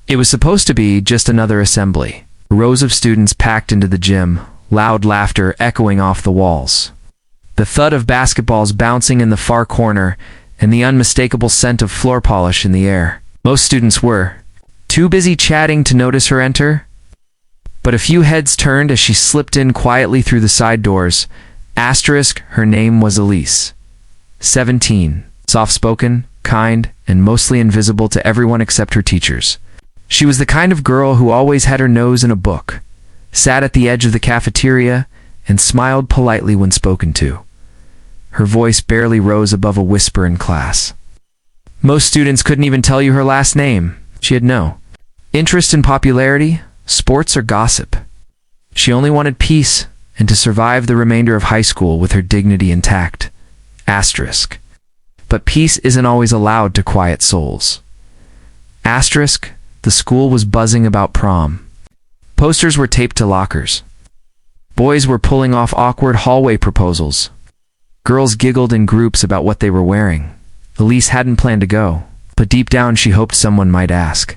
It was supposed to be just another assembly. Rows of students packed into the gym, loud laughter echoing off the walls. The thud of basketballs bouncing in the far corner, and the unmistakable scent of floor polish in the air. Most students were too busy chatting to notice her enter, but a few heads turned as she slipped in quietly through the side doors. Her name was Elise. 17, soft-spoken, kind, and mostly invisible to everyone except her teachers. She was the kind of girl who always had her nose in a book, sat at the edge of the cafeteria, and smiled politely when spoken to. Her voice barely rose above a whisper in class. Most students couldn't even tell you her last name. She had no interest in popularity, sports, or gossip. She only wanted peace and to survive the remainder of high school with her dignity intact. But peace isn't always allowed to quiet souls. The school was buzzing about prom. Posters were taped to lockers. Boys were pulling off awkward hallway proposals. Girls giggled in groups about what they were wearing. Elise hadn't planned to go, but deep down she hoped someone might ask.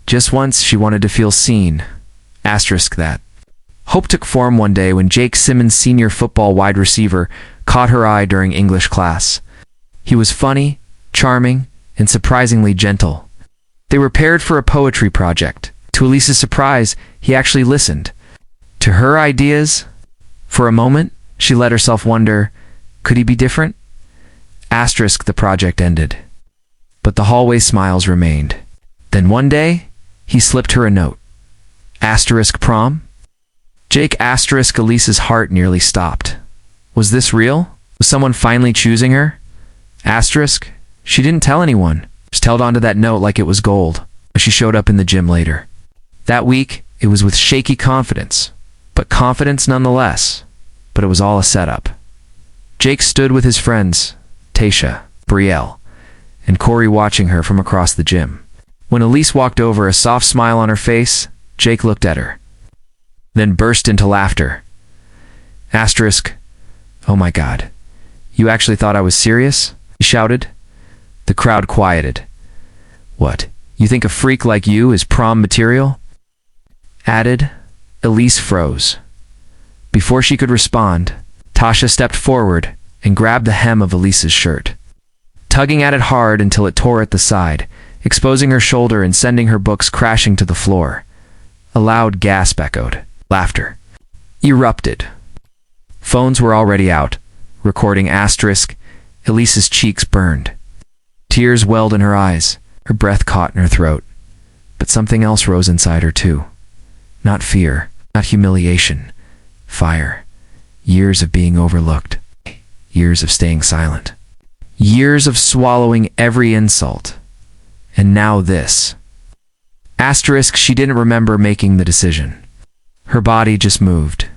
Just once she wanted to feel seen. That. Hope took form one day when Jake Simmons, senior football wide receiver, caught her eye during English class. He was funny, charming, and surprisingly gentle. They were paired for a poetry project. To Elise's surprise, he actually listened to her ideas. For a moment, she let herself wonder, could he be different? The project ended, but the hallway smiles remained. Then one day, he slipped her a note. Prom? Jake Elise's heart nearly stopped. Was this real? Was someone finally choosing her? She didn't tell anyone. Just held onto that note like it was gold. She showed up in the gym later. That week, it was with shaky confidence, but confidence nonetheless. But it was all a setup. Jake stood with his friends, Tasha, Brielle, and Corey, watching her from across the gym. When Elise walked over, a soft smile on her face, Jake looked at her, then burst into laughter. Oh my God. You actually thought I was serious? He shouted. The crowd quieted. What, you think a freak like you is prom material? Added. Elise froze. Before she could respond, Tasha stepped forward and grabbed the hem of Elise's shirt, tugging at it hard until it tore at the side, exposing her shoulder and sending her books crashing to the floor. A loud gasp echoed. Laughter erupted. Phones were already out, recording Elise's cheeks burned. Tears welled in her eyes, her breath caught in her throat. But something else rose inside her too. Not fear, not humiliation. Fire. Years of being overlooked. Years of staying silent. Years of swallowing every insult. And now this. She didn't remember making the decision. Her body just moved.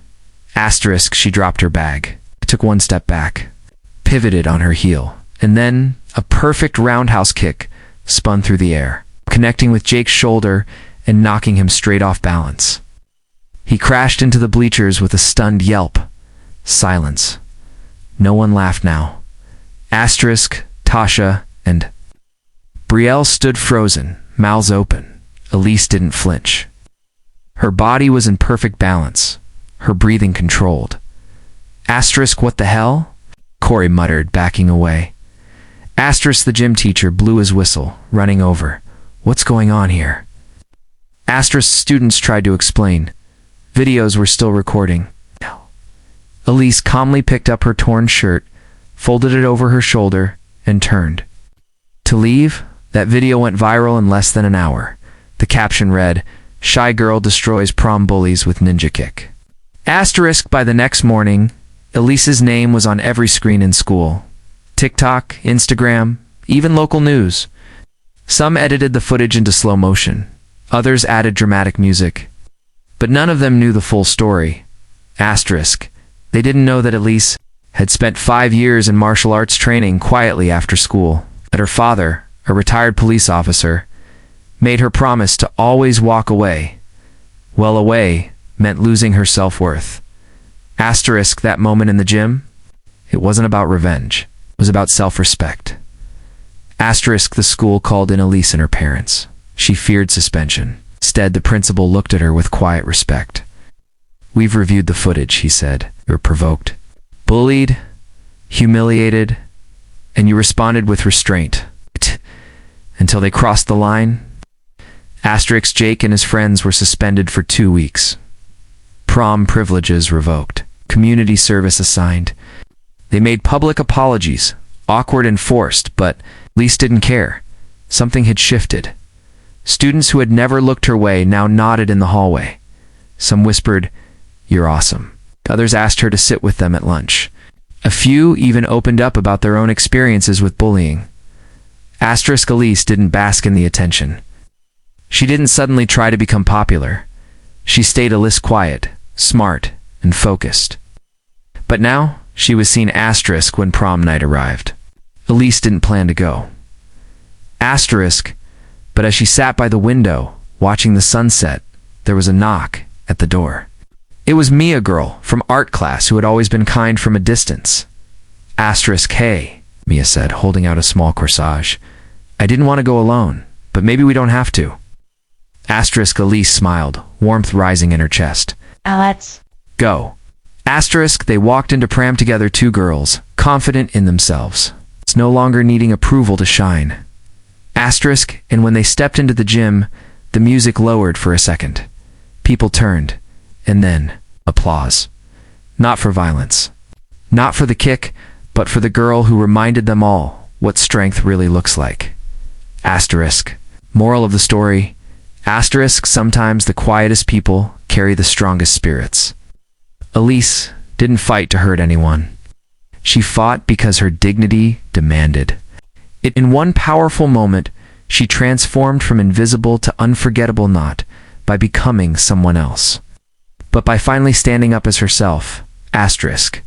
She dropped her bag, took one step back, pivoted on her heel, and then a perfect roundhouse kick spun through the air, connecting with Jake's shoulder and knocking him straight off balance. He crashed into the bleachers with a stunned yelp. Silence. No one laughed now. Tasha, and Brielle stood frozen, mouths open. Elise didn't flinch. Her body was in perfect balance, her breathing controlled. What the hell? Corey muttered, backing away. The gym teacher blew his whistle, running over. What's going on here? Students tried to explain. Videos were still recording. Elise calmly picked up her torn shirt, folded it over her shoulder, and turned to leave. That video went viral in less than an hour. The caption read, "Shy girl destroys prom bullies with ninja kick." By the next morning, Elise's name was on every screen in school. TikTok, Instagram, even local news. Some edited the footage into slow motion. Others added dramatic music. But none of them knew the full story. They didn't know that Elise had spent 5 years in martial arts training quietly after school. That her father, a retired police officer, made her promise to always walk away. Well, away meant losing her self-worth. That moment in the gym, it wasn't about revenge. It was about self-respect. The school called in Elise and her parents. She feared suspension. Instead, the principal looked at her with quiet respect. "We've reviewed the footage," he said. "You were provoked, bullied, humiliated, and you responded with restraint. Until they crossed the line." Asterisk Jake and his friends were suspended for 2 weeks. Prom privileges revoked. Community service assigned. They made public apologies, awkward and forced, but at least didn't care. Something had shifted. Students who had never looked her way now nodded in the hallway. Some whispered, "You're awesome." Others asked her to sit with them at lunch. A few even opened up about their own experiences with bullying. Asterisk Elise didn't bask in the attention. She didn't suddenly try to become popular. She stayed a little quiet, smart, and focused. But now, she was seen asterisk when prom night arrived. Elise didn't plan to go. Asterisk, but as she sat by the window, watching the sunset, there was a knock at the door. It was Mia girl from art class who had always been kind from a distance. Asterisk, "Hey," Mia said, holding out a small corsage. "I didn't want to go alone, but maybe we don't have to." Asterisk Elise smiled, warmth rising in her chest. Let's go. Asterisk, they walked into prom together, 2 girls, confident in themselves. It's no longer needing approval to shine. Asterisk, and when they stepped into the gym, the music lowered for a second. People turned, and then applause. Not for violence. Not for the kick, but for the girl who reminded them all what strength really looks like. Asterisk. Moral of the story. Asterisk, sometimes the quietest people carry the strongest spirits. Elise didn't fight to hurt anyone. She fought because her dignity demanded it. In one powerful moment, she transformed from invisible to unforgettable, not by becoming someone else, but by finally standing up as herself. Asterisk.